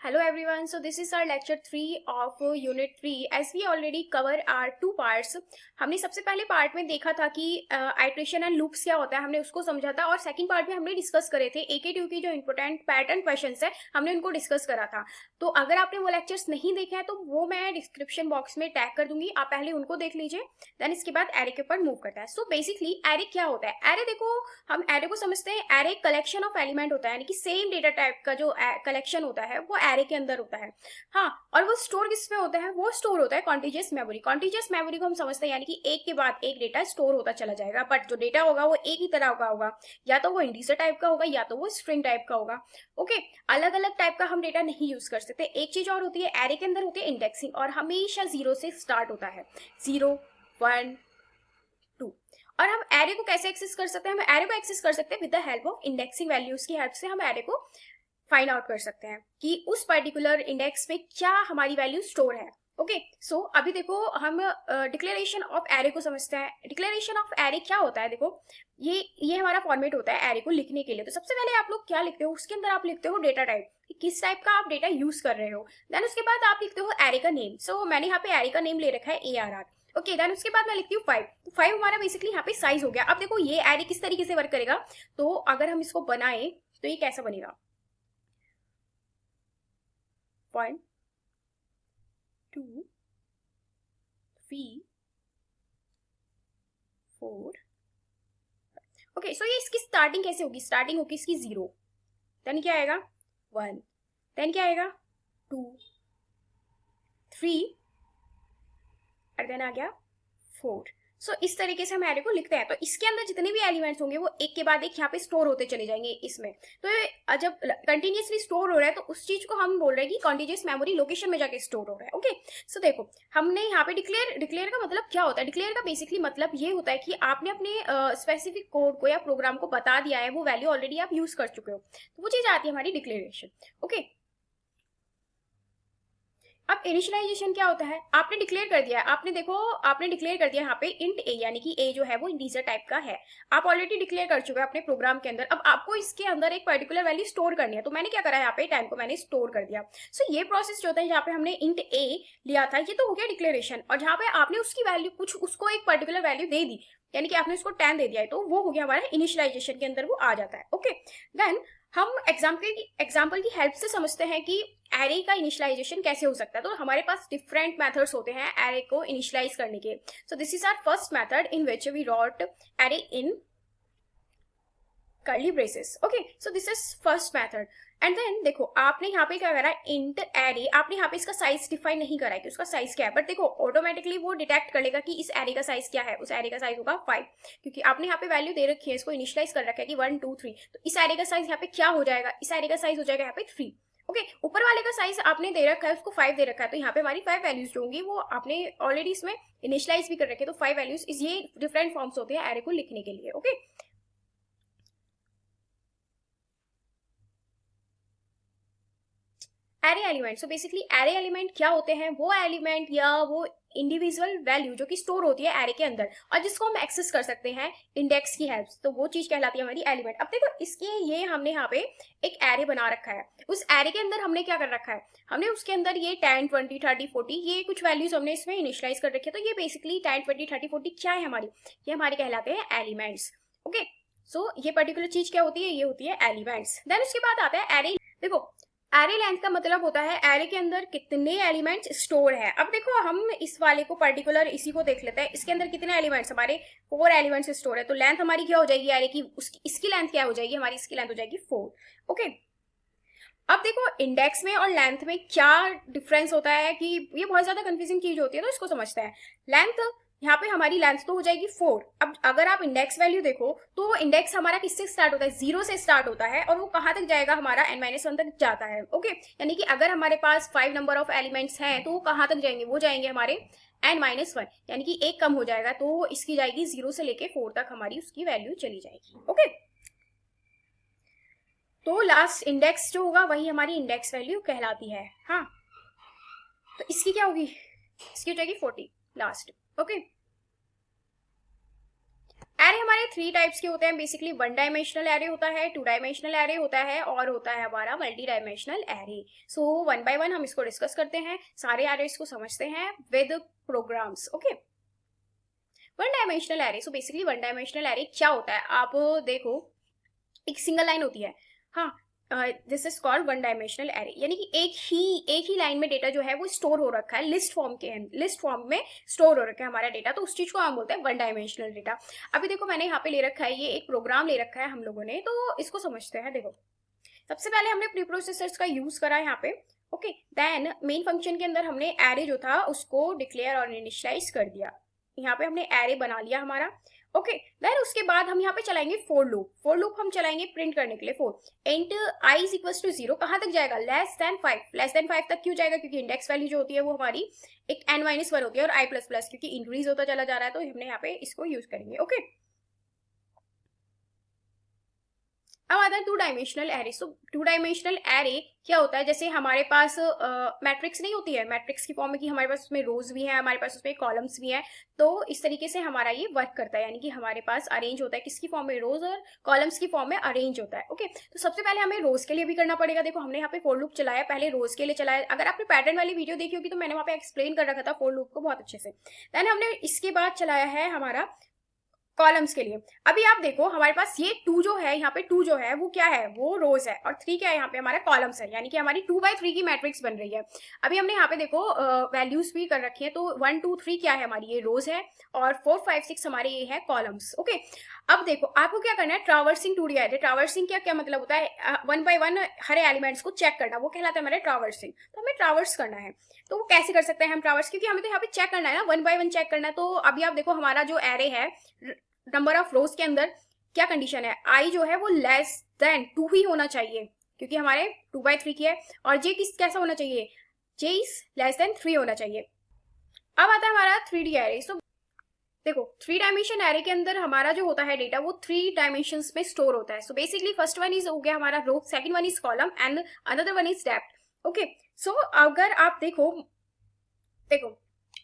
Hello everyone, so this is our lecture 3 of unit 3 as we already cover our two parts. हमने सबसे पहले part में देखा था कि आइट्रेशन एंड लूप्स क्या होता है, हमने उसको समझा था और सेकंड पार्ट में हमने डिस्कस करे थे AK2 की जो इंपॉर्टेंट पैटर्न क्वेश्चंस है हमने उनको डिस्कस करा था। तो अगर आपने वो लेक्चर्स नहीं देखे हैं तो वो मैं डिस्क्रिप्शन बॉक्स में टैग कर दूंगी, आप पहले उनको देख लीजिए, देन इसके बाद एरे के ऊपर मूव करता है। सो बेसिकली एरे क्या होता है? एरे देखो, हम एरे को समझते हैं, एरे कलेक्शन ऑफ एलिमेंट होता है, यानी कि सेम डेटा टाइप का जो कलेक्शन होता है वो एरे के अंदर होता है। हाँ, और वो स्टोर किसमें होता है? वो स्टोर होता है कॉन्टिजियस मेमोरी। कॉन्टिजियस मेमोरी को हम समझते हैं यानी कि एक के बाद एक डेटा स्टोर होता चला जाएगा, बट जो डेटा होगा वो एक ही तरह का होगा, या तो वो इंटीजर टाइप का होगा या तो वो स्ट्रिंग टाइप का होगा। ओके, अलग अलग टाइप का हम डेटा नहीं यूज कर सकते। एक चीज और होती है, एरे के अंदर होती है इंडेक्सिंग, और हमेशा 0 से स्टार्ट होता है, 0 1 2। और हम एरे को कैसे एक्सेस कर सकते हैं? हम एरे को एक्सेस कर सकते हैं with the help of indexing values की हेल्प से हम एरे को फाइंड आउट कर सकते हैं कि उस पर्टिकुलर इंडेक्स में क्या हमारी वैल्यू स्टोर है। ओके, सो अभी देखो हम डिक्लेरेशन ऑफ एरे को समझते हैं। डिक्लेरेशन ऑफ एरे क्या होता है? देखो, ये हमारा फॉर्मेट होता है एरे को लिखने के लिए। तो सबसे पहले आप लोग क्या लिखते हो? उसके अंदर आप लिखते हो डेटा टाइप, किस टाइप का आप डेटा यूज कर रहे हो। देन उसके बाद आप लिखते हो एरे का नेम। सो मैंने यहाँ पे एरे का नेम ले रखा है ARR। ओके, देन उसके बाद मैं लिखती हूँ 5। तो 5 हमारा बेसिकली यहाँ पे साइज हो गया। अब देखो ये एरे किस तरीके से वर्क करेगा, तो अगर हम इसको बनाए तो ये कैसा बनेगा, 1 2 3 4। ओके, सो ये इसकी स्टार्टिंग कैसे होगी? स्टार्टिंग होगी इसकी 0, देन क्या आएगा 1, देन क्या आएगा 2 3, और देन आ गया 4। सो इस तरीके से हम एरे को लिखते हैं। तो इसके अंदर जितने भी एलिमेंट्स होंगे वो एक के बाद एक यहाँ पे स्टोर होते चले जाएंगे इसमें। तो ये जब कंटिन्यूसली स्टोर हो रहा है तो उस चीज को हम बोल रहे हैं कि कॉन्टिन्यूस मेमोरी लोकेशन में जाके स्टोर हो रहा है। ओके, सो देखो हमने यहाँ पे डिक्लेयर का मतलब क्या होता है? डिक्लेयर का बेसिकली मतलब ये होता है कि आपने अपने स्पेसिफिक कोड को या प्रोग्राम को बता दिया है, वो वैल्यू ऑलरेडी आप यूज कर चुके हो, तो वो चीज आती है हमारी डिक्लेरेशन। ओके, अब इनिशियलाइजेशन क्या होता है? आपने डिक्लेयर कर दिया है, आपने देखो आपने डिक्लेयर कर दिया यहाँ पे इंट a, यानी कि a जो है वो इंटीजर टाइप का है। आप ऑलरेडी डिक्लेयर कर चुके हैं अपने प्रोग्राम के अंदर। अब आपको इसके अंदर एक पर्टिकुलर वैल्यू स्टोर करनी है, तो मैंने क्या करा है, यहाँ पे 10 को मैंने स्टोर कर दिया। सो ये प्रोसेस जो होता है, जहाँ पे हमने इंट a लिया था, ये तो हो गया डिक्लेरेशन, और जहाँ पे आपने उसकी वैल्यू कुछ उसको एक पर्टिकुलर वैल्यू दे दी, यानी कि आपने उसको 10 दे दिया है, तो वो हो गया हमारा इनिशियलाइजेशन के अंदर वो आ जाता है। ओके, देन हम एग्जाम्पल की हेल्प से समझते हैं कि एरे का इनिशियलाइजेशन कैसे हो सकता है। तो हमारे पास डिफरेंट मेथड्स होते हैं एरे को इनिशियलाइज करने के। So this is our first method in which we wrote array in curly braces. Okay, so this is first method. And then देखो आपने यहाँ पे क्या करा, इंट एरे, आपने यहाँ पे इसका साइज डिफाइन नहीं करा है कि उसका साइज क्या है, बट देखो ऑटोमेटिकली वो डिटेक्ट कर लेगा कि इस एरे का साइज क्या है। उस एरे का साइज होगा 5, क्योंकि आपने यहाँ पे वैल्यू दे रखी है, इसको इनिशियलाइज कर रखा है कि 1 2 3। तो इस एरे का साइज यहाँ पे क्या हो जाएगा? इस एरे का साइज हो जाएगा यहाँ पे 3। ओके, ऊपर वाले का साइज आपने दे रखा है, उसको 5 दे रखा है, तो यहाँ पे हमारी 5 वैल्यूज जो होंगी वो आपने ऑलरेडी इसमें इनिशियलाइज भी कर रखे, तो 5 वैल्यूज ये डिफरेंट फॉर्म्स होते हैं एरे को लिखने के लिए। Okay, array element. So basically array element क्या होते हैं? वो एलिमेंट या वो इंडिविजुअल वैल्यू जो कि स्टोर होती है एरे के अंदर और जिसको हम एक्सेस कर सकते हैं इंडेक्स की हेल्प से, तो वो चीज कहलाती है हमारी एलिमेंट। अब देखो इसके ये हमने यहाँ पे एक एरे बना रखा है, उस एरे के अंदर हमने क्या कर रखा है, हमने उसके अंदर ये 10 20 30 40 ये कुछ वैल्यूज हमने इसमें इनिशियलाइज कर रखी है। तो ये बेसिकली 10 20 30 40 क्या है हमारी? ये हमारे कहलाते हैं एलिमेंट्स। ओके, सो ये पर्टिकुलर चीज क्या होती है? ये होती है एलिमेंट्स। देन उसके बाद आता है एरे। देखो एरे लेंथ का मतलब होता है एरे के अंदर कितने एलिमेंट्स स्टोर है। अब देखो हम इस वाले को पर्टिकुलर इसी को देख लेते हैं, इसके अंदर कितने एलिमेंट्स, हमारे 4 एलिमेंट्स स्टोर है, तो लेंथ हमारी क्या हो जाएगी एरे की? उसकी इसकी लेंथ क्या हो जाएगी? हमारी इसकी लेंथ हो जाएगी 4। ओके, अब देखो इंडेक्स में और लेंथ में क्या डिफरेंस होता है कि ये बहुत ज्यादा कंफ्यूजिंग चीज होती है, तो इसको समझते हैं। लेंथ, यहाँ पे हमारी लेंथ तो हो जाएगी 4। अब अगर आप इंडेक्स वैल्यू देखो तो इंडेक्स हमारा किससे स्टार्ट होता है? 0 से स्टार्ट होता है, और वो कहाँ तक जाएगा? हमारा n-1 तक जाता है। ओके, यानी कि अगर हमारे पास 5 नंबर ऑफ एलिमेंट्स हैं तो वो कहाँ तक जाएंगे? वो जाएंगे हमारे n-1, यानी कि एक कम हो जाएगा, तो इसकी जाएगी 0 से लेके 4 तक हमारी उसकी वैल्यू चली जाएगी। ओके, तो लास्ट इंडेक्स जो होगा वही हमारी इंडेक्स वैल्यू कहलाती है। हाँ, तो इसकी क्या होगी? इसकी हो जाएगी 40 लास्ट। ओके, एरे हमारे 3 टाइप्स के होते हैं बेसिकली। 1 डायमेंशनल एरे होता है, 2 डायमेंशनल एरे होता है और होता है हमारा मल्टी डायमेंशनल एरे। सो 1 बाय 1 हम इसको डिस्कस करते हैं, सारे एरेस को समझते हैं with programs. Okay, 1 dimensional array. So basically 1 dimensional array क्या होता है, आप देखो एक सिंगल लाइन होती है, हाँ, this is called 1 dimensional array, यानी कि एक ही लाइन में डेटा जो है वो स्टोर हो रखा है, लिस्ट फॉर्म में स्टोर हो रखा है हमारा डेटा, तो उस चीज को हम बोलते हैं 1 डायमेंशनल डेटा। अभी देखो मैंने यहाँ पे ले रखा है, ये एक प्रोग्राम ले रखा है हम लोगों ने, तो इसको समझते हैं। देखो सबसे पहले हमने प्री प्रोसेसर्स का यूज करा यहाँ पे। ओके, देन मेन फंक्शन के अंदर हमने एरे जो था उसको डिक्लेयर और इनिशियलाइज कर दिया, यहाँ पे हमने एरे बना लिया हमारा। ओके, देन उसके बाद हम यहाँ पे चलाएंगे फॉर लूप हम चलाएंगे प्रिंट करने के लिए for int i is equal to 0, कहाँ तक जाएगा, लेस देन 5 तक। क्यों जाएगा, क्योंकि इंडेक्स वैल्यू जो होती है वो हमारी एक n-1 होती है और i++ क्योंकि इंक्रीज होता चला जा रहा है, तो हमने यहाँ पे इसको यूज करेंगे। ओके, अब आता है 2 डायमेंशनल एरे। सो 2 डायमेंशनल एरे क्या होता है, जैसे हमारे पास मैट्रिक्स नहीं होती है, मैट्रिक्स की फॉर्म में कि हमारे पास उसमें रोज भी है, हमारे पास उसमें कॉलम्स भी है, तो इस तरीके से हमारा ये वर्क करता है, यानी कि हमारे पास अरेंज होता है किसकी फॉर्म में, रोज, और कॉलम्स की फॉर्म में अरेंज होता है। ओके, तो सबसे पहले हमें रोज के लिए भी करना पड़ेगा। देखो हमने यहाँ पे फॉर लूप चलाया, पहले रोज के लिए चलाया, अगर आपने पैटर्न वाली वीडियो देखी होगी तो मैंने वहाँ पे एक्सप्लेन कर रखा था फॉर लूप को बहुत अच्छे से। देन हमने इसके बाद चलाया है हमारा कॉलम्स के लिए। अभी आप देखो हमारे पास ये 2 जो है, यहाँ पे 2 जो है वो क्या है, वो रोज है, और 3 क्या है, यहाँ पे हमारा कॉलम्स है, यानी कि हमारी 2x3 की मैट्रिक्स बन रही है। अभी हमने यहाँ पे देखो वैल्यूज भी कर रखी है, तो 1 2 3 क्या है हमारी, ये रोज है, और 4 5 6 हमारे ये है कॉलम्स। ओके, अब देखो आपको क्या करना है, ट्रावर्सिंग 2 दिया है। ट्रावर्सिंग क्या क्या मतलब होता है, 1 बाय 1 हर एलिमेंट्स को चेक करना, वो कहलाता है हमारे ट्रावर्सिंग। तो हमें ट्रावर्स करना है, तो वो कैसे कर सकते हैं हम ट्रावर्स, क्योंकि हमें तो यहाँ पे चेक करना है ना, 1 बाय 1 चेक करना है। तो अभी आप देखो हमारा जो एरे है, नंबर ऑफ रोज के अंदर क्या कंडीशन है, आई जो है वो लेस देन 2 ही होना चाहिए, क्योंकि हमारे 2x3 की है, और जे कैसा होना चाहिए, जे इज लेस देन 3 होना चाहिए। अब आता है हमारा 3D एरे। सो देखो 3 डायमेंशन एरे के अंदर हमारा जो होता है डेटा वो 3 डायमेंशंस में स्टोर होता है। So basically first one is हो गया हमारा row, second one is column and another one is depth. Okay, so अगर आप देखो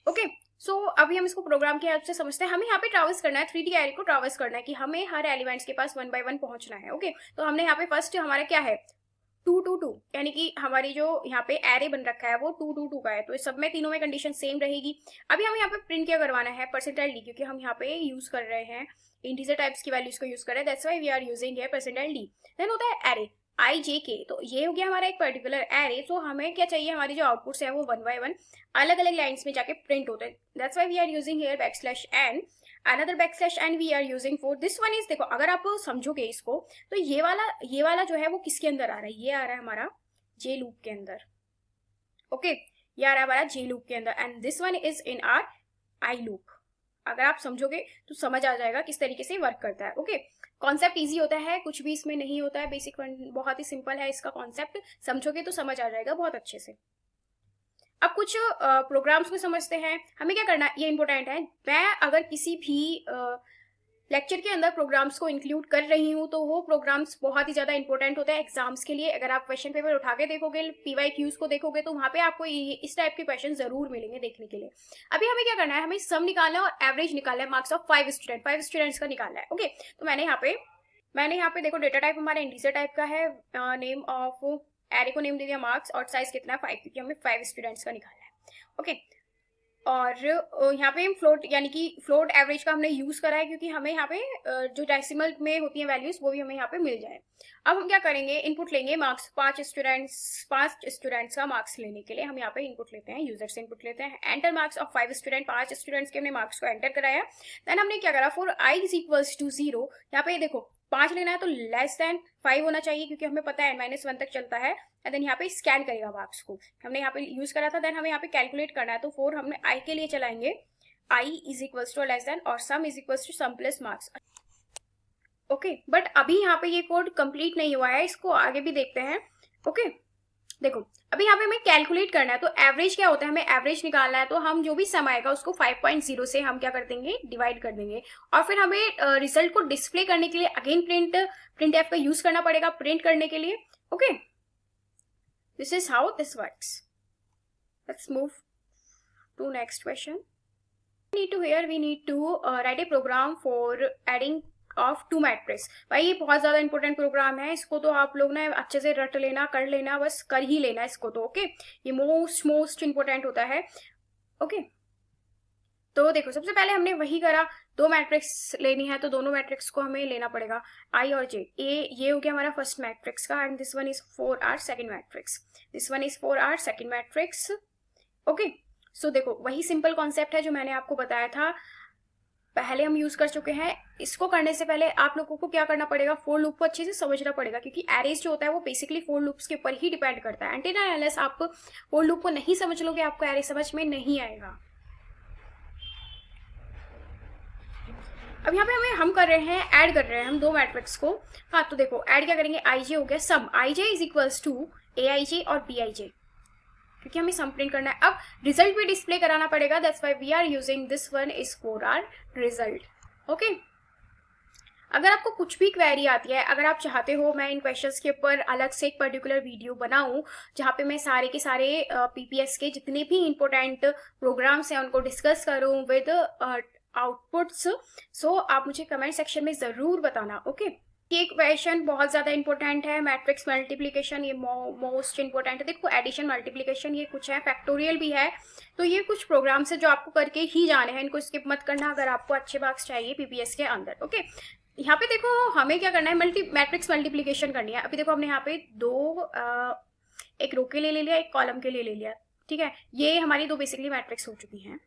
ओके, सो अभी हम इसको प्रोग्राम की हेल्प से समझते हैं। हमें यहाँ पे ट्रावर्स करना है, 3D एरे को ट्रावर्स करना है कि हमें हर एलिमेंट्स के पास 1 बाय 1 पहुंचना है। ओके, तो हमने यहाँ पे फर्स्ट हमारा क्या है 2 2 2, यानी कि हमारी जो यहाँ पे एरे बन रखा है वो 2 2 2 का है, तो सब में तीनों में कंडीशन सेम रहेगी। अभी हमें यहाँ पे प्रिंट क्या करवाना है, परसेंटाइल डी, क्योंकि हम यहाँ पे यूज कर रहे हैं इंटीजर टाइप्स की वैल्यूज को यूज कर रहे हैं, that's why we are using here percentile d. Then होता है एरे आई जे के, तो ये हो गया हमारा एक पर्टिकुलर एरे। तो हमें क्या चाहिए, हमारी जो आउटपुट्स है वो 1 बाय 1 अलग अलग लाइन्स में जाके प्रिंट होते हैं, that's why we are using here backslash n, another backslash n we are using for this one is. देखो अगर आप समझोगे इसको, तो ये वाला जो है वो किसके अंदर आ रहा है, ये आ रहा है हमारा जे लूप के अंदर। ओके, ये आ रहा है हमारा जे लूप के अंदर, and this one is in are I loop. अगर आप समझोगे तो समझ आ जाएगा किस तरीके से वर्क करता है। ओके, कॉन्सेप्ट इजी होता है, कुछ भी इसमें नहीं होता है, बेसिक बहुत ही सिंपल है इसका कॉन्सेप्ट, समझोगे तो समझ आ जाएगा बहुत अच्छे से। अब कुछ प्रोग्राम्स को समझते हैं। हमें क्या करना है, ये इंपॉर्टेंट है, मैं अगर किसी भी लेक्चर के अंदर प्रोग्राम्स को इंक्लूड कर रही हूँ तो वो प्रोग्राम्स बहुत ही ज्यादा इंपॉर्टेंट होते हैं एग्जाम्स के लिए। अगर आप क्वेश्चन पेपर उठा के देखोगे, PYQs को देखोगे, तो वहां पे आपको इस टाइप के क्वेश्चन जरूर मिलेंगे देखने के लिए। अभी हमें क्या करना है, हमें सम निकालना है और एवरेज निकालना है, मार्क्स ऑफ 5 स्टूडेंट्स का निकालना है। ओके, तो मैंने यहाँ पे देखो डेटा टाइप हमारा इंटीजर टाइप का है, नेम ऑफ एरे को नेम दे दिया मार्क्स, और साइज कितना है 5, क्योंकि हमें 5 स्टूडेंट्स का निकालना है। ओके, और यहाँ पे हम फ्लोट, यानी कि फ्लोट एवरेज का हमने यूज करा है, क्योंकि हमें यहाँ पे जो डेसिमल में होती है वैल्यूज वो भी हमें यहाँ पे मिल जाए। अब हम क्या करेंगे, इनपुट लेंगे मार्क्स, 5 स्टूडेंट्स का मार्क्स लेने के लिए हम यहाँ पे इनपुट लेते हैं, यूजर से इनपुट लेते हैं, एंटर मार्क्स ऑफ 5 स्टूडेंट्स के हमने मार्क्स को एंटर कराया। देन हमने क्या करा, for i is equals to 0, यहाँ पे देखो 5 लेना है तो लेस देन 5 होना चाहिए, क्योंकि हमें पता है n-1 तक चलता है। एंड देन यहाँ पे स्कैन करेगा मार्क्स को, हमने यहाँ पे यूज करा था। देन हमें यहाँ पे कैलकुलेट करना है, तो 4 हमने आई के लिए चलाएंगे, I is equals to less than, और sum is equals to sum plus marks. Okay, but अभी यहाँ पे ये कोड कंप्लीट नहीं हुआ है, इसको आगे भी देखते हैं। ओके, देखो अभी यहाँ पे हमें कैलकुलेट करना है, तो एवरेज क्या होता है, हमें एवरेज निकालना है, तो हम जो भी सम आएगा उसको 5.0 से हम क्या कर देंगे, डिवाइड कर देंगे, और फिर हमें रिजल्ट को डिस्प्ले करने के लिए अगेन प्रिंट एफ का यूज करना पड़ेगा प्रिंट करने के लिए। Okay, this is how this works. Let's move to next question. we need to write a program for adding of two matrix. भाई ये बहुत ज़्यादा इंपॉर्टेंट प्रोग्राम है, इसको तो आप लोग ना अच्छे से रट लेना, कर लेना, बस कर ही लेना इसको तो। ओके, ये मोस्ट इंपॉर्टेंट होता है। ओके, तो देखो सबसे पहले हमने वही करा, दो मैट्रिक्स लेनी है तो दोनों मैट्रिक्स को हमें लेना पड़ेगा, आई और जे। ये हो गया हमारा फर्स्ट मैट्रिक्स का, and this one is for our second matrix, this one is for our second matrix. Okay, so देखो वही सिंपल कॉन्सेप्ट है जो मैंने आपको बताया था, पहले हम यूज कर चुके हैं। इसको करने से पहले आप लोगों को क्या करना पड़ेगा, फोर लूप को अच्छे से समझना पड़ेगा, क्योंकि एरेज जो होता है वो बेसिकली फोर लूप्स के ऊपर ही डिपेंड करता है। एंटिल एंड अनलेस आप फोर लूप को नहीं समझ लोगे, आपको एरे समझ में नहीं आएगा। अब यहाँ पे हम कर रहे हैं, ऐड कर रहे हैं हम दो मैट्रिक्स को। हाँ, तो देखो ऐड क्या करेंगे, आई जे हो गया सम, आई जे इज इक्वल्स टू ए आई जे और बी आई जे, क्योंकि हमें सम प्रिंट करना है। अब रिजल्ट भी डिस्प्ले कराना पड़ेगा, that's why we are using this one is for our result. Okay, अगर आपको कुछ भी क्वेरी आती है, अगर आप चाहते हो मैं इन क्वेश्चंस के ऊपर अलग से एक पर्टिकुलर वीडियो बनाऊं जहाँ पे मैं सारे के सारे पीपीएस के जितने भी इंपॉर्टेंट प्रोग्राम्स हैं उनको डिस्कस करूं विद आउटपुट्स, सो आप मुझे कमेंट सेक्शन में ज़रूर बताना। ओके, ये क्वेश्चन बहुत ज़्यादा इंपॉर्टेंट है, मैट्रिक्स मल्टीप्लिकेशन, ये मोस्ट इंपॉर्टेंट है। देखो एडिशन मल्टीप्लिकेशन ये कुछ है, फैक्टोरियल भी है, तो ये कुछ प्रोग्राम्स है जो आपको करके ही जाने हैं, इनको स्किप मत करना अगर आपको अच्छे मार्क्स चाहिए पीपीएस के अंदर। ओके, यहाँ पे देखो हमें क्या करना है, मैट्रिक्स मल्टीप्लिकेशन करनी है। अभी देखो हमने यहाँ पे दो एक रो के लिए ले लिया, एक कॉलम के लिए ले लिया, ठीक है। ये हमारी दो बेसिकली मैट्रिक्स हो चुकी हैं।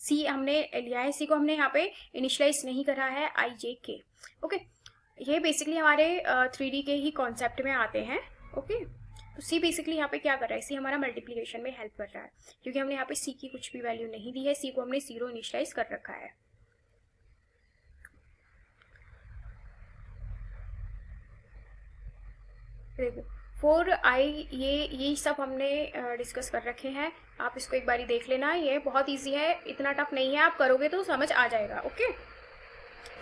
सी हमने लिया है, सी को हमने यहाँ पे इनिशियलाइज नहीं करा है, आई जे के। ओके, ये बेसिकली हमारे 3D के ही कॉन्सेप्ट में आते हैं। ओके, तो सी बेसिकली यहाँ पे क्या कर रहा है, सी हमारा मल्टीप्लिकेशन में हेल्प कर रहा है, क्योंकि हमने यहाँ पे सी की कुछ भी वैल्यू नहीं दी है, सी को हमने 0 इनिशियलाइज कर रखा है। देखो फोर आई, ये सब हमने डिस्कस कर रखे हैं, आप इसको एक बारी देख लेना, ये बहुत इजी है, इतना टफ नहीं है, आप करोगे तो समझ आ जाएगा। Okay,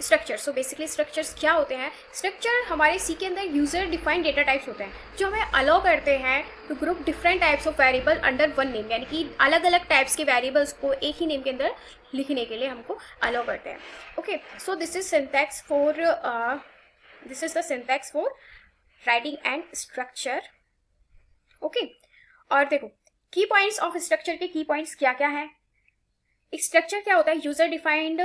structure, so basically structures क्या होते हैं, स्ट्रक्चर हमारे सी के अंदर यूजर डिफाइंड डेटा टाइप्स होते हैं जो हमें अलाउ करते हैं to group different types of variable under one name, यानी कि अलग अलग टाइप्स के वेरिएबल्स को एक ही नेम के अंदर लिखने के लिए हमको अलाउ करते हैं। Okay, so this is syntax for this is the syntax for writing and structure. Okay, और देखो की पॉइंट्स ऑफ स्ट्रक्चर के की पॉइंट्स क्या क्या है। स्ट्रक्चर क्या होता है, यूजर डिफाइंड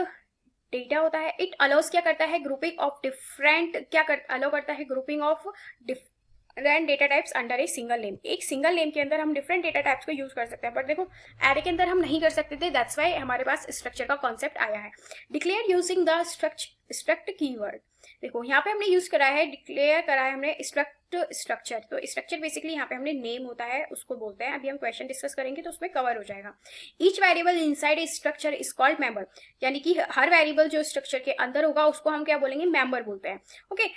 डेटा होता है। इट अलाउस क्या करता है, ग्रुपिंग ऑफ डिफरेंट, अलाउ करता है grouping of different data types under a single name. एक सिंगल नेम के अंदर हम डिफरेंट डेटा टाइप्स को यूज कर सकते हैं, बट देखो एरे के अंदर हम नहीं कर सकते थे, दैट्स वाई हमारे पास स्ट्रक्चर का कॉन्सेप्ट आया है। Declare using the struct keyword, देखो यहाँ पे हमने यूज करा है, डिक्लेयर करा है हमने स्ट्रक्ट स्ट्रक्चर। तो स्ट्रक्चर बेसिकली यहाँ पे हमने नेम होता है उसको बोलते हैं, अभी हम क्वेश्चन डिस्कस करेंगे तो उसमें कवर हो जाएगा। Each variable inside a structure is called member, यानी कि हर वेरिएबल जो स्ट्रक्चर के अंदर होगा उसको हम क्या बोलेंगे, मेंबर बोलते हैं। Okay,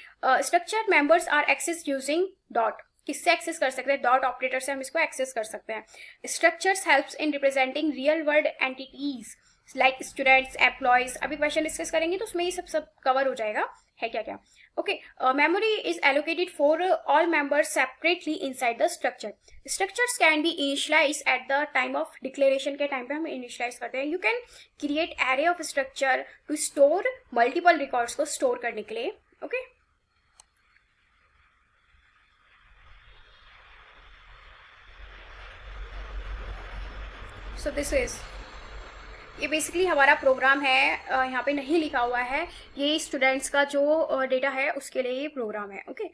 structure members are access using dot, किससे एक्सेस कर सकते हैं, डॉट ऑपरेटर से हम इसको एक्सेस कर सकते हैं। Structures helps in representing real world entities like students, employees, अभी क्वेश्चन डिस्कस करेंगे तो उसमें ये सब कवर हो जाएगा, है क्या क्या। Okay, memory is allocated for all members separately inside the structure. Structures can be initialise at the time of declaration, के टाइम पे हम इनिशियलाइज करते हैं। You can create array of structure to store multiple records को store करने के लिए। Okay, so this is, ये बेसिकली हमारा प्रोग्राम है, यहाँ पे नहीं लिखा हुआ है, ये स्टूडेंट्स का जो डेटा है उसके लिए ये प्रोग्राम है। ओके,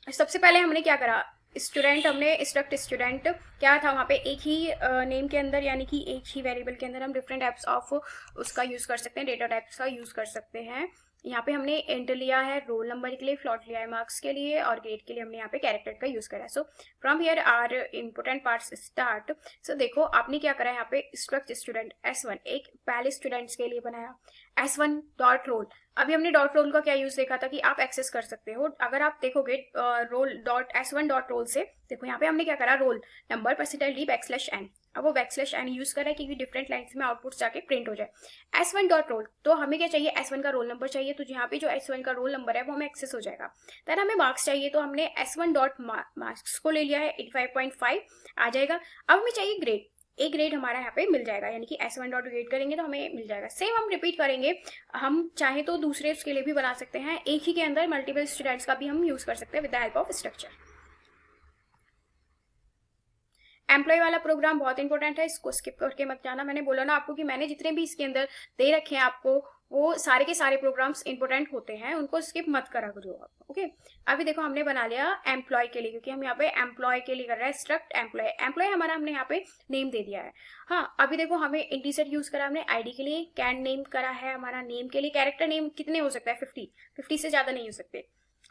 सबसे पहले हमने क्या करा, स्टूडेंट, हमने स्ट्रक्ट स्टूडेंट क्या था वहाँ पे एक ही नेम के अंदर, यानी कि एक ही वेरिएबल के अंदर हम डिफरेंट टाइप्स ऑफ उसका यूज़ कर सकते हैं, डेटा टाइप्स का यूज़ कर सकते हैं। यहाँ पे हमने इंट लिया है रोल नंबर के लिए, फ्लॉट लिया है मार्क्स के लिए, और ग्रेड के लिए हमने यहाँ पे कैरेक्टर का यूज करा है। So from here are important parts start. So देखो आपने क्या करा है, यहाँ पे स्ट्रक्ट स्टूडेंट S1 एक पहले स्टूडेंट्स के लिए बनाया, S1 डॉट रोल। अभी हमने डॉट रोल का क्या यूज देखा था कि आप एक्सेस कर सकते हो, अगर आप देखोगे role dot S1 dot roll से, देखो यहाँ पे हमने क्या करा, रोल नंबर %d\n, अब वो \n यूज कर रहा है क्योंकि डिफरेंट लाइन्स में आउटपुट जाके प्रिंट हो जाए। S1 डॉट रोल, तो हमें क्या चाहिए, S1 का रोल नंबर चाहिए, तो यहाँ पे जो S1 का रोल नंबर है वो हमें एक्सेस हो जाएगा। देन हमें मार्क्स चाहिए, तो हमने S1 डॉट मार्क्स को ले लिया है, 85.5 आ जाएगा। अब हमें चाहिए ग्रेड, ए ग्रेड हमारा यहाँ पे मिल जाएगा, यानी कि S1 डॉट ग्रेड करेंगे तो हमें मिल जाएगा। सेम हम रिपीट करेंगे, हम चाहे तो दूसरे उसके लिए भी बना सकते हैं, एक ही के अंदर मल्टीपल स्टूडेंट्स का भी हम यूज कर सकते हैं with the help of structure. Employee वाला प्रोग्राम बहुत इंपॉर्टेंट है, इसको स्किप करके मत जाना। मैंने बोला ना आपको कि मैंने जितने भी इसके अंदर दे रखे हैं आपको, वो सारे के सारे प्रोग्राम्स इंपॉर्टेंट होते हैं, उनको स्किप मत करा करो आप। ओके, अभी देखो हमने बना लिया एम्प्लॉय के लिए, क्योंकि हम यहाँ पे एम्प्लॉय के लिए कर रहे हैं स्ट्रक्ट एम्प्लॉय। एम्प्लॉय हमारा हमने यहाँ पे नेम दे दिया है। हाँ, अभी देखो हमें इंटीजर यूज करा हमने आईडी के लिए, कैन नेम करा है हमारा नेम के लिए। कैरेक्टर नेम कितने हो सकता है? 50 से ज्यादा नहीं हो सकते।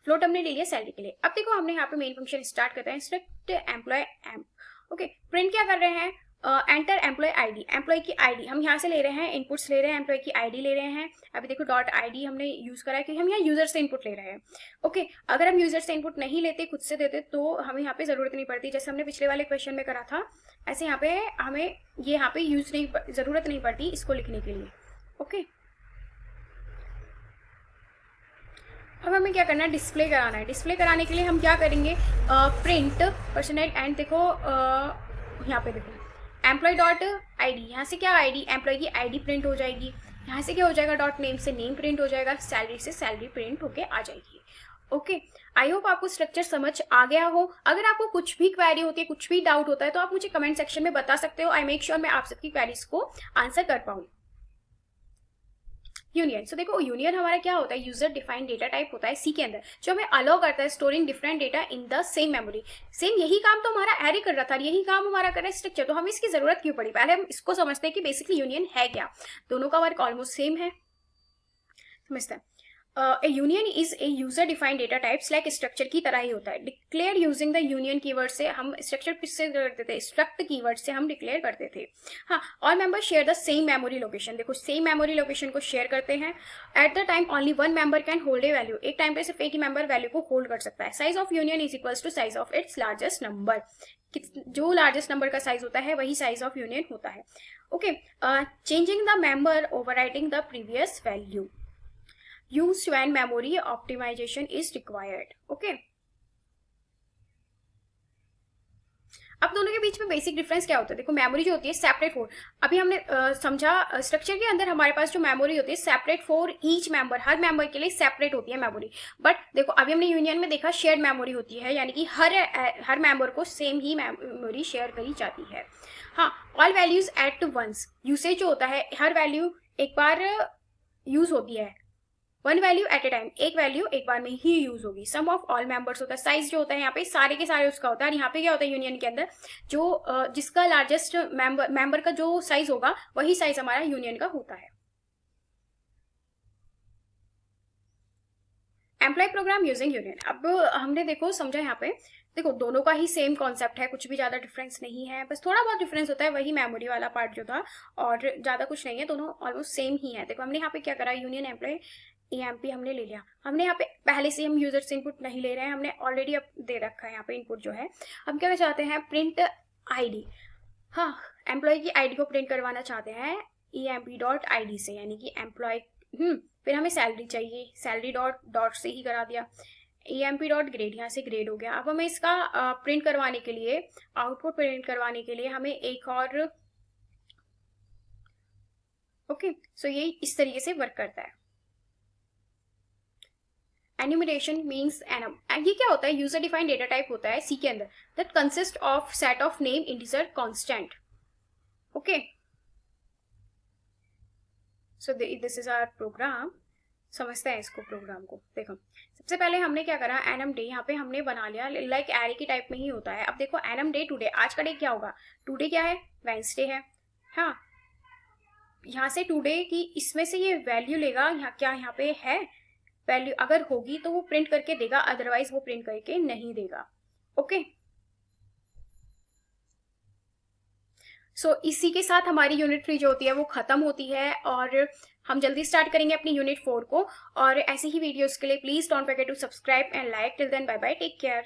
फ्लोट हमने ले लिया सैलरी के लिए। अब देखो हमने यहाँ पे मेन फंक्शन स्टार्ट करते हैं, struct employee M. Okay, print क्या कर रहे हैं? एंटर एम्प्लॉय आईडी, एम्प्लॉय की आईडी हम यहाँ से ले रहे हैं, इनपुट्स ले रहे हैं, एम्प्लॉय की आईडी ले रहे हैं। अभी देखो डॉट आईडी हमने यूज करा है क्योंकि हम यहाँ यूजर से इनपुट ले रहे हैं। ओके, अगर हम यूजर से इनपुट नहीं लेते, खुद से देते, तो हमें यहाँ पे जरूरत नहीं पड़ती, जैसे हमने पिछले वाले क्वेश्चन में करा था, ऐसे यहाँ पे हमें ये यहाँ पे जरूरत नहीं पड़ती इसको लिखने के लिए। ओके, अब हमें क्या करना है? डिस्प्ले कराना है। डिस्प्ले कराने के लिए हम क्या करेंगे? प्रिंट पर्सनल एंड देखो यहाँ पे देखो एम्प्लॉय डॉट आईडी, यहाँ से क्या आईडी? एम्प्लॉय की आईडी प्रिंट हो जाएगी। यहाँ से क्या हो जाएगा? डॉट नेम से नेम प्रिंट हो जाएगा, सैलरी से सैलरी प्रिंट होके आ जाएगी। ओके, आई होप आपको स्ट्रक्चर समझ आ गया हो। अगर आपको कुछ भी क्वेरी होती है, कुछ भी डाउट होता है, तो आप मुझे कमेंट सेक्शन में बता सकते हो। आई मेक श्योर मैं आप सबकी क्वेरीज को आंसर कर पाऊँ। यूनियन, सो देखो यूनियन हमारा क्या होता है? यूजर डिफाइंड डेटा टाइप होता है सी के अंदर, जो हमें अलाउ करता है storing different data in the same memory. Same यही काम तो हमारा एरे कर रहा था, यही काम हमारा कर रहा है स्ट्रक्चर, तो हमें इसकी जरूरत क्यों पड़ी? पहले हम इसको समझते हैं कि बेसिकली यूनियन है क्या। दोनों का वर्क ऑलमोस्ट सेम है, समझते हैं। A union is a user defined data types, like structure की तरह ही होता है। Declare using the union keyword से हम स्ट्रक्चर किससे करते थे? स्ट्रक्ट कीवर्ड से हम डिक्लेयर करते थे। हाँ, all member share the same memory location, देखो सेम मेमोरी लोकेशन को शेयर करते हैं। At the time only one member can hold a value, एक टाइम पे सिर्फ एक ही मेंबर वैल्यू को होल्ड कर सकता है। Size of union is equals to size of its largest number, जो लार्जेस्ट नंबर का साइज होता है वही साइज ऑफ यूनियन होता है। Okay, changing the member overwriting the previous value, used when memory optimization is required. Okay, अब दोनों के बीच में बेसिक डिफरेंस क्या होता है? देखो मेमोरी जो होती है सेपरेट फॉर, अभी हमने समझा स्ट्रक्चर के अंदर हमारे पास जो मेमोरी होती है separate for each member, her member के लिए सेपरेट होती है मेमोरी। बट देखो अभी हमने यूनियन में देखा शेयर्ड मेमोरी होती है, यानी कि हर मेंबर को सेम ही मेमोरी शेयर करी जाती है। हाँ, all values at once, usage जो होता है हर वैल्यू एक बार यूज होती है, one value at a time, एक वैल्यू एक बार में ही यूज होगी। सम ऑफ ऑल मेंबर्स होता है, साइज जो होता है यहाँ पे सारे के सारे उसका होता है। और यहाँ पे क्या होता है यूनियन के अंदर, जो जिसका लार्जेस्ट मेंबर का जो साइज होगा वही साइज हमारा यूनियन का होता है। एम्प्लॉय प्रोग्राम यूजिंग यूनियन, अब हमने देखो समझा यहाँ पे, देखो दोनों का ही सेम कॉन्सेप्ट है, कुछ भी ज्यादा डिफरेंस नहीं है, बस थोड़ा बहुत डिफरेंस होता है, वही मेमोरी वाला पार्ट जो था, और ज्यादा कुछ नहीं है, दोनों ऑलमोस्ट सेम ही है। देखो हमने यहाँ पे क्या करा, यूनियन एम्प्लॉय EMP हमने ले लिया। हमने यहाँ पे पहले से हम यूजर से इनपुट नहीं ले रहे हैं, हमने ऑलरेडी अब दे रखा है यहाँ पे इनपुट जो है। हम क्या चाहते हैं? Print ID. हाँ, एम्प्लॉय की आईडी को प्रिंट करवाना चाहते हैं EMP डॉट आईडी से, यानी कि एम्प्लॉय। फिर हमें सैलरी चाहिए, सैलरी डॉट से ही करा दिया। EMP डॉट ग्रेड, यहाँ से ग्रेड हो गया। अब हमें इसका प्रिंट करवाने के लिए, आउटपुट प्रिंट करवाने के लिए हमें एक और, ओके, सो ये इस तरीके से वर्क करता है। एन्यूमरेशन मीन्स एनम, ये क्या होता है? यूजर डिफाइंड डेटा टाइप होता है सी के अंदर, that consist of set of name integer constant. Okay, so this is our program. समझते हैं इसको, प्रोग्राम को। देखो सबसे पहले हमने क्या करा, एनम डे यहाँ पे हमने बना लिया, लाइक एरे की टाइप में ही होता है। अब देखो एनम डे टुडे, आज का डे क्या होगा? टुडे क्या है? वेंसडे है। हाँ, यहाँ से टुडे की इसमें से ये वैल्यू लेगा, यहाँ क्या यहाँ पे है वैल्यू, अगर होगी तो वो प्रिंट करके देगा, अदरवाइज वो प्रिंट करके नहीं देगा। ओके, सो इसी के साथ हमारी यूनिट 3 जो होती है वो खत्म होती है, और हम जल्दी स्टार्ट करेंगे अपनी यूनिट 4 को। और ऐसे ही वीडियोस के लिए please don't forget to subscribe and like. Till then bye bye, take care.